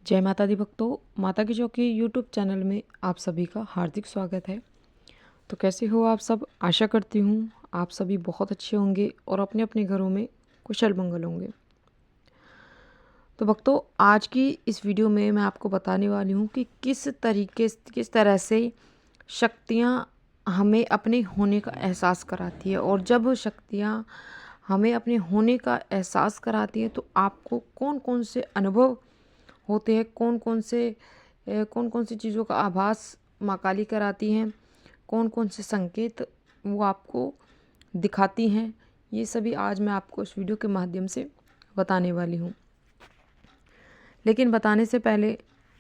जय माता दी भक्तों, माता की चौकी यूट्यूब चैनल में आप सभी का हार्दिक स्वागत है। तो कैसे हो आप सब? आशा करती हूँ आप सभी बहुत अच्छे होंगे और अपने अपने घरों में कुशल मंगल होंगे। तो भक्तों, आज की इस वीडियो में मैं आपको बताने वाली हूँ कि किस तरह से शक्तियाँ हमें अपने होने का एहसास कराती है, और जब शक्तियाँ हमें अपने होने का एहसास कराती है तो आपको कौन कौन से अनुभव होते हैं, कौन कौन सी चीज़ों का आभास माँ काली कराती हैं, कौन कौन से संकेत वो आपको दिखाती हैं, ये सभी आज मैं आपको इस वीडियो के माध्यम से बताने वाली हूँ। लेकिन बताने से पहले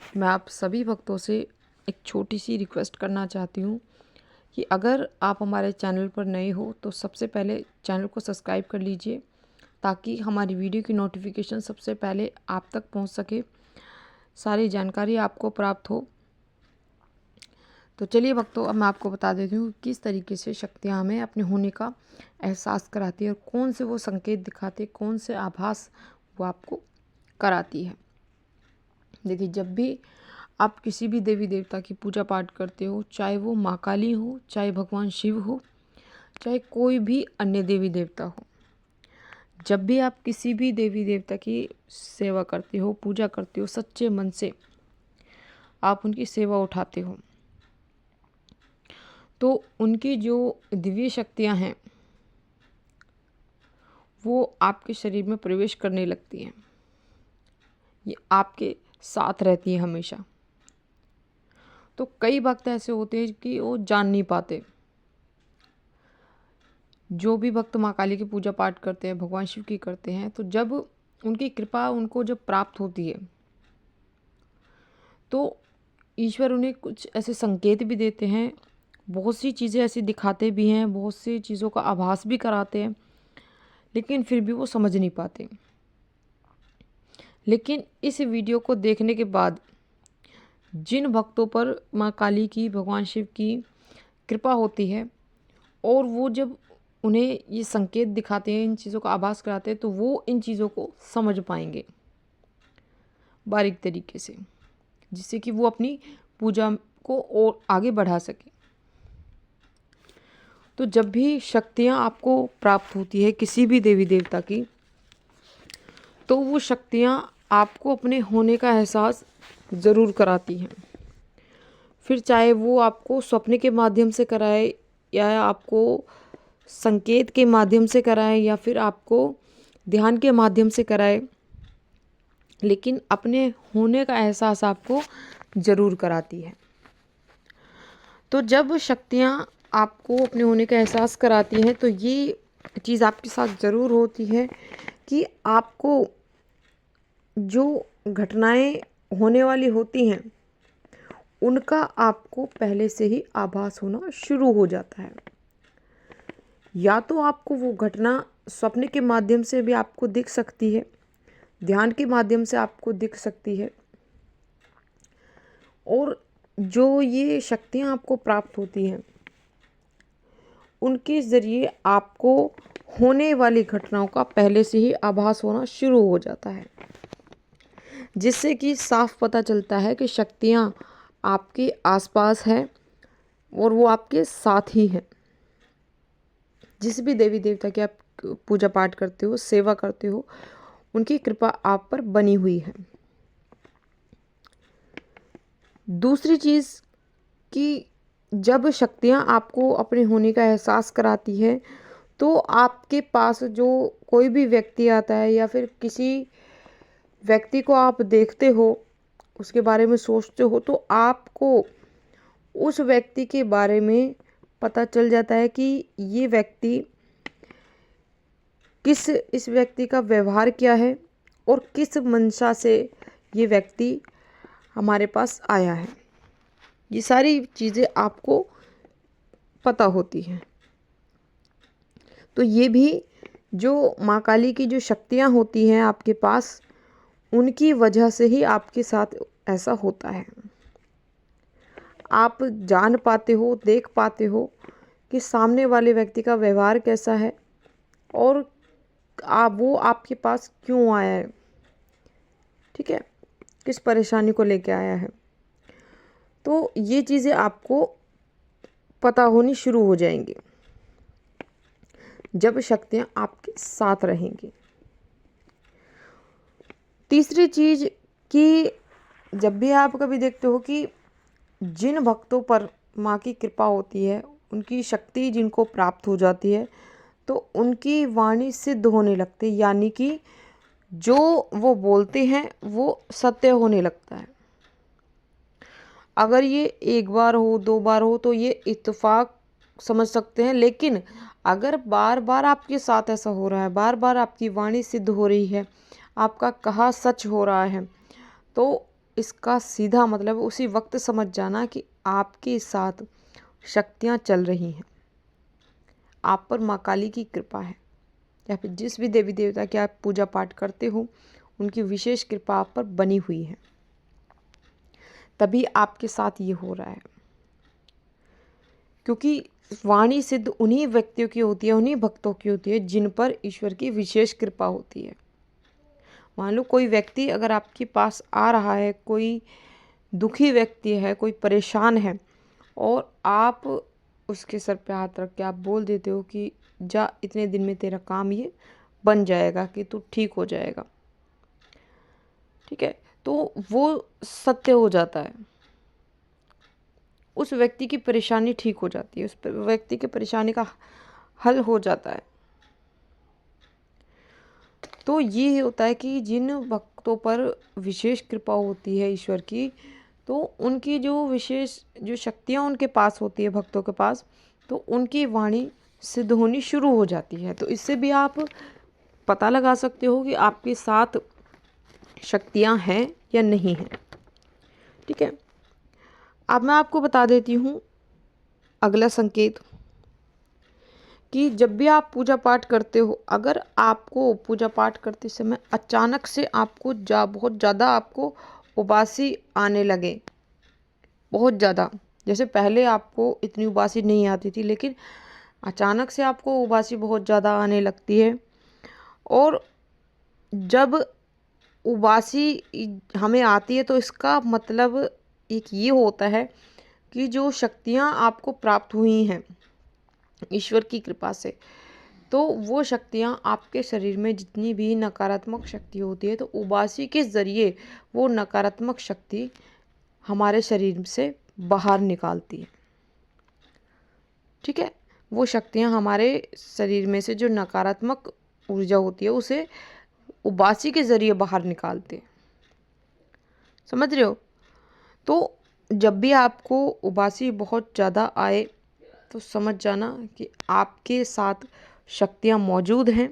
मैं आप सभी भक्तों से एक छोटी सी रिक्वेस्ट करना चाहती हूँ कि अगर आप हमारे चैनल पर नए हो तो सबसे पहले चैनल को सब्सक्राइब कर लीजिए, ताकि हमारी वीडियो की नोटिफिकेशन सबसे पहले आप तक पहुँच सके, सारी जानकारी आपको प्राप्त हो। तो चलिए भक्तों, अब मैं आपको बता देती हूँ किस तरीके से शक्तियाँ हमें अपने होने का एहसास कराती है और कौन से वो संकेत दिखाते, कौन से आभास वो आपको कराती है। देखिए, जब भी आप किसी भी देवी देवता की पूजा पाठ करते हो, चाहे वो माँ काली हो, चाहे भगवान शिव हो, चाहे कोई भी अन्य देवी देवता हो, जब भी आप किसी भी देवी देवता की सेवा करते हो, पूजा करते हो, सच्चे मन से आप उनकी सेवा उठाते हो, तो उनकी जो दिव्य शक्तियां हैं वो आपके शरीर में प्रवेश करने लगती हैं। ये आपके साथ रहती है हमेशा। तो कई भक्त ऐसे होते हैं कि वो जान नहीं पाते। जो भी भक्त माँ काली की पूजा पाठ करते हैं, भगवान शिव की करते हैं, तो जब उनकी कृपा उनको जब प्राप्त होती है तो ईश्वर उन्हें कुछ ऐसे संकेत भी देते हैं, बहुत सी चीज़ें ऐसी दिखाते भी हैं, बहुत सी चीज़ों का आभास भी कराते हैं, लेकिन फिर भी वो समझ नहीं पाते। लेकिन इस वीडियो को देखने के बाद जिन भक्तों पर माँ काली की, भगवान शिव की कृपा होती है और वो जब उन्हें ये संकेत दिखाते हैं, इन चीज़ों का आभास कराते हैं, तो वो इन चीज़ों को समझ पाएंगे बारीक तरीके से, जिससे कि वो अपनी पूजा को और आगे बढ़ा सके। तो जब भी शक्तियाँ आपको प्राप्त होती है किसी भी देवी देवता की, तो वो शक्तियाँ आपको अपने होने का एहसास ज़रूर कराती हैं। फिर चाहे वो आपको स्वप्न के माध्यम से कराए, या आपको संकेत के माध्यम से कराए, या फिर आपको ध्यान के माध्यम से कराए, लेकिन अपने होने का एहसास आपको ज़रूर कराती है। तो जब शक्तियाँ आपको अपने होने का एहसास कराती हैं तो ये चीज़ आपके साथ ज़रूर होती है कि आपको जो घटनाएं होने वाली होती हैं उनका आपको पहले से ही आभास होना शुरू हो जाता है। या तो आपको वो घटना स्वप्न के माध्यम से भी आपको दिख सकती है, ध्यान के माध्यम से आपको दिख सकती है, और जो ये शक्तियाँ आपको प्राप्त होती हैं उनके ज़रिए आपको होने वाली घटनाओं का पहले से ही आभास होना शुरू हो जाता है, जिससे कि साफ पता चलता है कि शक्तियाँ आपके आसपास है और वो आपके साथ ही हैं। जिस भी देवी देवता की आप पूजा पाठ करते हो, सेवा करते हो, उनकी कृपा आप पर बनी हुई है। दूसरी चीज़ कि जब शक्तियाँ आपको अपने होने का एहसास कराती है तो आपके पास जो कोई भी व्यक्ति आता है, या फिर किसी व्यक्ति को आप देखते हो, उसके बारे में सोचते हो, तो आपको उस व्यक्ति के बारे में पता चल जाता है कि ये व्यक्ति इस व्यक्ति का व्यवहार क्या है और किस मंशा से ये व्यक्ति हमारे पास आया है। ये सारी चीज़ें आपको पता होती हैं। तो ये भी जो माँ काली की जो शक्तियाँ होती हैं आपके पास, उनकी वजह से ही आपके साथ ऐसा होता है। आप जान पाते हो, देख पाते हो कि सामने वाले व्यक्ति का व्यवहार कैसा है और वो आपके पास क्यों आया है। ठीक है। किस परेशानी को लेके आया है। तो ये चीज़ें आपको पता होनी शुरू हो जाएंगी जब शक्तियाँ आपके साथ रहेंगी। तीसरी चीज़ कि जब भी आप कभी देखते हो कि जिन भक्तों पर माँ की कृपा होती है, उनकी शक्ति जिनको प्राप्त हो जाती है, तो उनकी वाणी सिद्ध होने लगती है, यानी कि जो वो बोलते हैं वो सत्य होने लगता है। अगर ये एक बार हो, दो बार हो तो ये इत्तेफाक समझ सकते हैं, लेकिन अगर बार बार आपके साथ ऐसा हो रहा है, बार बार आपकी वाणी सिद्ध हो रही है, आपका कहा सच हो रहा है, तो इसका सीधा मतलब उसी वक्त समझ जाना कि आपके साथ शक्तियाँ चल रही हैं, आप पर माँ काली की कृपा है, या फिर जिस भी देवी देवता की आप पूजा पाठ करते हो उनकी विशेष कृपा आप पर बनी हुई है, तभी आपके साथ ये हो रहा है। क्योंकि वाणी सिद्ध उन्हीं व्यक्तियों की होती है, उन्हीं भक्तों की होती है जिन पर ईश्वर की विशेष कृपा होती है। मान लो कोई व्यक्ति अगर आपके पास आ रहा है, कोई दुखी व्यक्ति है, कोई परेशान है, और आप उसके सर पे हाथ रख के आप बोल देते हो कि जा, इतने दिन में तेरा काम ये बन जाएगा, कि तू ठीक हो जाएगा, ठीक है, तो वो सत्य हो जाता है, उस व्यक्ति की परेशानी ठीक हो जाती है, उस व्यक्ति की परेशानी का हल हो जाता है। तो ये होता है कि जिन भक्तों पर विशेष कृपा होती है ईश्वर की, तो उनकी जो विशेष जो शक्तियाँ उनके पास होती है, भक्तों के पास, तो उनकी वाणी सिद्ध होनी शुरू हो जाती है। तो इससे भी आप पता लगा सकते हो कि आपके साथ शक्तियाँ हैं या नहीं हैं, ठीक है। अब मैं आपको बता देती हूँ अगला संकेत, कि जब भी आप पूजा पाठ करते हो, अगर आपको पूजा पाठ करते समय अचानक से आपको बहुत ज़्यादा आपको उबासी आने लगे, बहुत ज़्यादा, जैसे पहले आपको इतनी उबासी नहीं आती थी, लेकिन अचानक से आपको उबासी बहुत ज़्यादा आने लगती है, और जब उबासी हमें आती है तो इसका मतलब एक ये होता है कि जो शक्तियाँ आपको प्राप्त हुई हैं ईश्वर की कृपा से, तो वो शक्तियाँ आपके शरीर में जितनी भी नकारात्मक शक्ति होती है, तो उबासी के ज़रिए वो नकारात्मक शक्ति हमारे शरीर से बाहर निकालती है, ठीक है। वो शक्तियाँ हमारे शरीर में से जो नकारात्मक ऊर्जा होती है उसे उबासी के ज़रिए बाहर निकालते हैं, समझ रहे हो। तो जब भी आपको उबासी बहुत ज़्यादा आए तो समझ जाना कि आपके साथ शक्तियाँ मौजूद हैं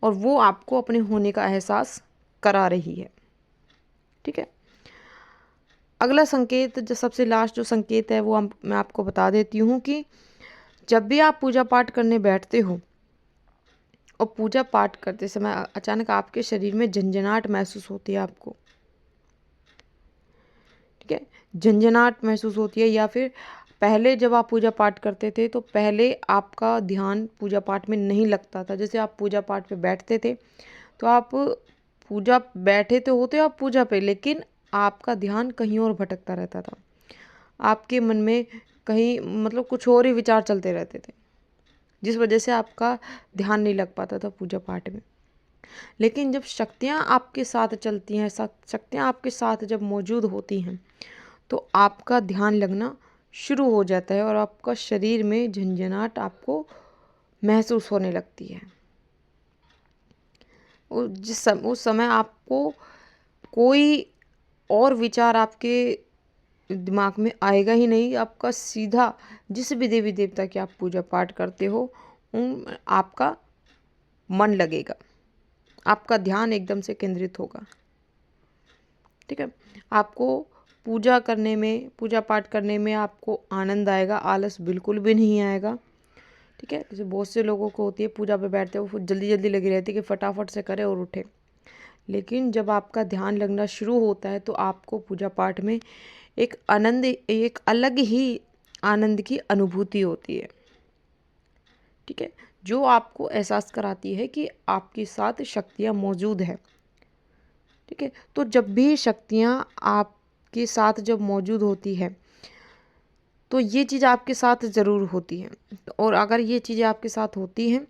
और वो आपको अपने होने का एहसास करा रही है, ठीक है। अगला संकेत, जो सबसे लास्ट जो संकेत है वो मैं आपको बता देती हूँ, कि जब भी आप पूजा पाठ करने बैठते हो और पूजा पाठ करते समय अचानक आपके शरीर में झंझनाहट महसूस होती है आपको, ठीक है, झंझनाहट महसूस होती है, या फिर पहले जब आप पूजा पाठ करते थे तो पहले आपका ध्यान पूजा पाठ में नहीं लगता था। जैसे आप पूजा पाठ पे बैठते थे तो आप पूजा बैठे तो होते आप पूजा पे, लेकिन आपका ध्यान कहीं और भटकता रहता था, आपके मन में कहीं मतलब कुछ और ही विचार चलते रहते थे, जिस वजह से आपका ध्यान नहीं लग पाता था पूजा पाठ में। लेकिन जब शक्तियाँ आपके साथ चलती हैं, शक्तियाँ आपके साथ जब मौजूद होती हैं, तो आपका ध्यान लगना शुरू हो जाता है और आपका शरीर में झंझनाहट आपको महसूस होने लगती है। उस समय आपको कोई और विचार आपके दिमाग में आएगा ही नहीं, आपका सीधा जिस भी देवी देवता की आप पूजा पाठ करते हो उन आपका मन लगेगा, आपका ध्यान एकदम से केंद्रित होगा, ठीक है। आपको पूजा करने में, पूजा पाठ करने में आपको आनंद आएगा, आलस बिल्कुल भी नहीं आएगा, ठीक है। जैसे बहुत से लोगों को होती है पूजा पे बैठते हो जल्दी जल्दी लगी रहती है कि फटाफट से करे और उठे, लेकिन जब आपका ध्यान लगना शुरू होता है तो आपको पूजा पाठ में एक आनंद, एक अलग ही आनंद की अनुभूति होती है, ठीक है, जो आपको एहसास कराती है कि आपके साथ शक्तियाँ मौजूद है। ठीक है। तो जब भी शक्तियाँ आपके साथ जब मौजूद होती है तो ये चीज़ आपके साथ ज़रूर होती है। और अगर ये चीज़ें आपके साथ होती हैं,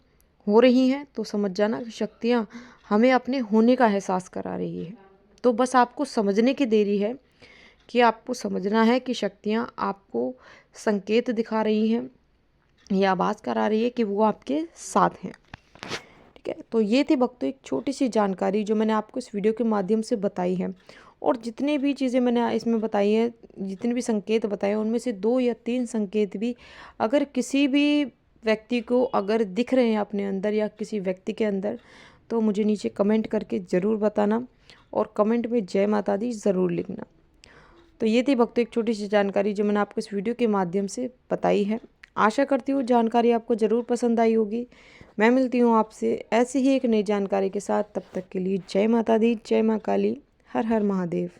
हो रही हैं, तो समझ जाना कि शक्तियाँ हमें अपने होने का एहसास करा रही है। तो बस आपको समझने की देरी है कि आपको समझना है कि शक्तियाँ आपको संकेत दिखा रही हैं या आवाज़ करा रही है कि वो आपके साथ हैं। ठीक है। तो ये थी भक्तों एक छोटी सी जानकारी जो मैंने आपको इस वीडियो के माध्यम से बताई है। और जितनी भी चीज़ें मैंने इसमें बताई हैं, जितने भी संकेत बताए हैं, उनमें से 2 या 3 संकेत भी अगर किसी भी व्यक्ति को अगर दिख रहे हैं अपने अंदर या किसी व्यक्ति के अंदर, तो मुझे नीचे कमेंट करके ज़रूर बताना और कमेंट में जय माता दी ज़रूर लिखना। तो ये थी भक्तों एक छोटी सी जानकारी जो मैंने आपको इस वीडियो के माध्यम से बताई है। आशा करती हूँ जानकारी आपको ज़रूर पसंद आई होगी। मैं मिलती हूँ आपसे ऐसी ही एक नई जानकारी के साथ। तब तक के लिए जय माता दी, जय माँ काली, हर हर महादेव।